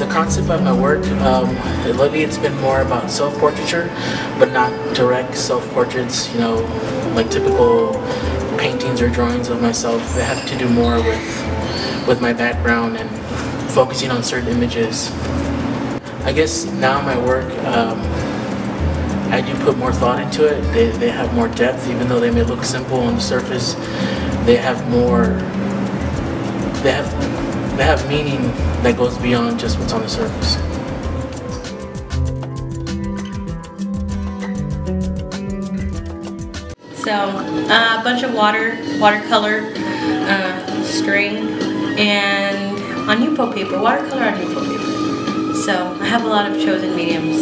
The concept of my work, lately it's been more about self-portraiture, but not direct self-portraits, you know, like typical paintings or drawings of myself. They have to do more with my background and focusing on certain images. I guess now my work, I do put more thought into it. They have more depth, even though they may look simple on the surface. They have more, they have meaning that goes beyond just what's on the surface. So, a bunch of watercolor, string, and on Yupo paper, watercolor on Yupo paper. So, I have a lot of chosen mediums.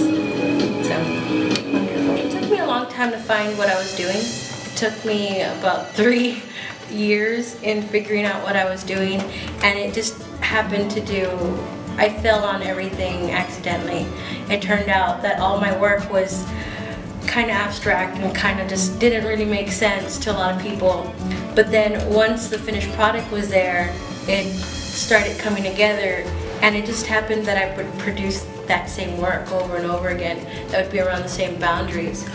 So, wonderful. It took me a long time to find what I was doing. It took me about 3 years in figuring out what I was doing, and it just happened to do, I fell on everything accidentally. It turned out that all my work was kind of abstract and kind of just didn't really make sense to a lot of people. But then once the finished product was there, it started coming together, and it just happened that I would produce that same work over and over again that would be around the same boundaries.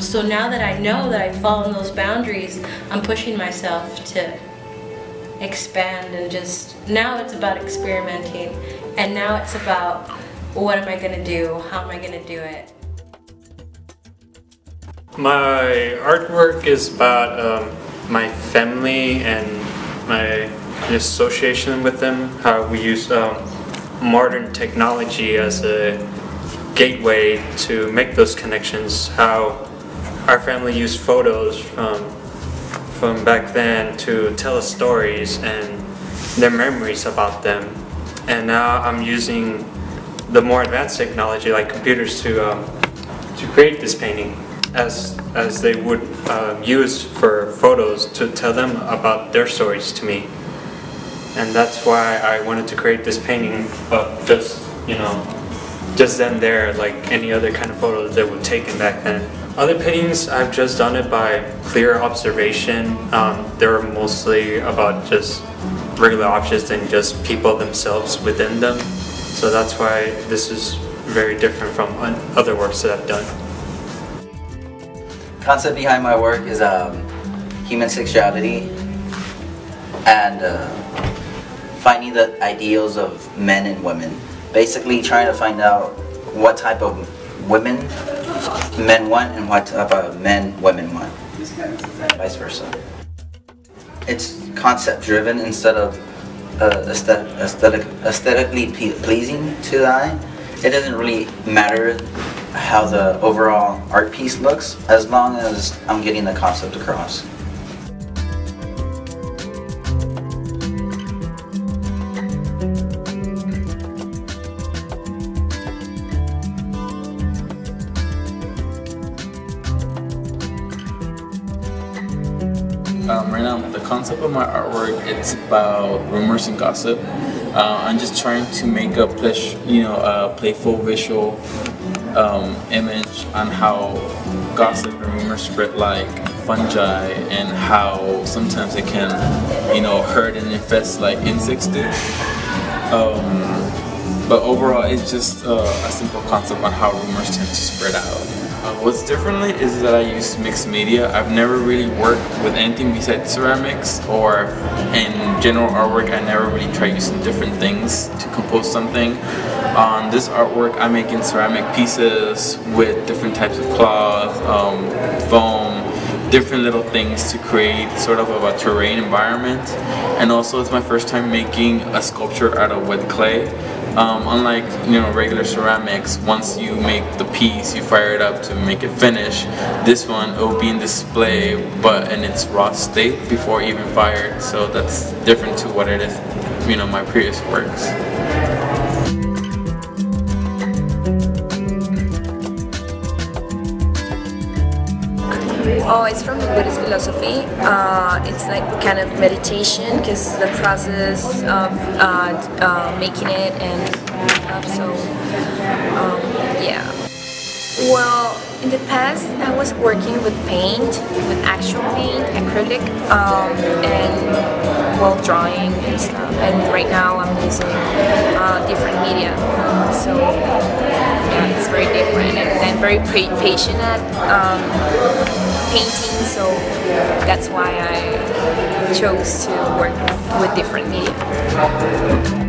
So now that I know that I fall in those boundaries, I'm pushing myself to expand, and just now it's about experimenting, and now it's about what am I going to do, how am I going to do it. My artwork is about my family and my association with them, how we use modern technology as a gateway to make those connections, how our family used photos from back then to tell us stories and their memories about them. And now I'm using the more advanced technology like computers to create this painting as they would use for photos to tell them about their stories to me. And that's why I wanted to create this painting of just, you know, just then there, like any other kind of photos that were taken back then. Other paintings, I've just done it by clear observation. They're mostly about just regular objects and just people themselves within them. So that's why this is very different from other works that I've done. The concept behind my work is human sexuality and finding the ideals of men and women. Basically trying to find out what type of women men want and what type of men women want. Vice versa. It's concept driven instead of aesthetically pleasing to the eye. It doesn't really matter how the overall art piece looks as long as I'm getting the concept across. Right now, the concept of my artwork, it's about rumors and gossip. I'm just trying to make a playful visual image on how gossip and rumors spread like fungi, and how sometimes it can, hurt and infest like insects do. But overall, it's just a simple concept on how rumors tend to spread out. What's differently is that I use mixed media. I've never really worked with anything besides ceramics, or in general artwork I never really tried using different things to compose something. On this artwork I'm making ceramic pieces with different types of cloth, foam, different little things to create sort of a terrain environment. And also it's my first time making a sculpture out of wet clay. Unlike regular ceramics, once you make the piece, you fire it up to make it finish. This one, it will be in display, but in its raw state before even fired. So that's different to what it is, my previous works. Oh, it's from the Buddhist philosophy. It's like kind of meditation, because the process of making it and stuff. So, yeah. Well, in the past, I was working with paint, with actual paint, acrylic, and well, drawing and stuff. And right now I'm using different media, so yeah, it's very different. And I'm very patient at painting, so that's why I chose to work with different media.